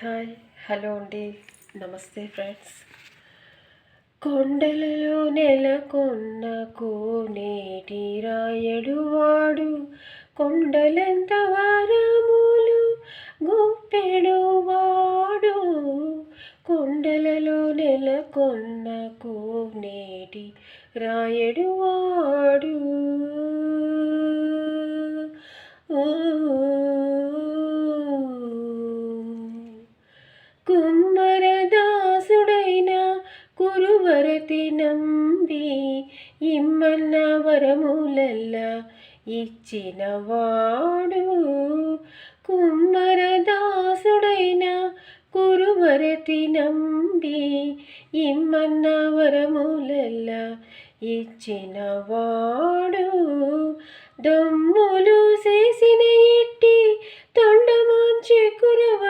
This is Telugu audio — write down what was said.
హాయ్ హలో అండి, నమస్తే ఫ్రెండ్స్. కొండలలో నెలకొన్న కోనేటి రాయడు వాడు, కొండలంత వరములు గుప్పెడు వాడు. కొండలలో నెలకొన్న కోనేటి రాయడు వాడు. కుమ్మరదాసుడైన కురువరతి నంబి ఇమ్మన్న వరములల్ల ఇచ్చినవాడు. కుమ్మరదాసుడైన కురువరతి నంబి ఇమ్మన్న వరములల్ల ఇచ్చినవాడు. దమ్ములు చేసిన ఎట్టి తొండమాంచి కురవ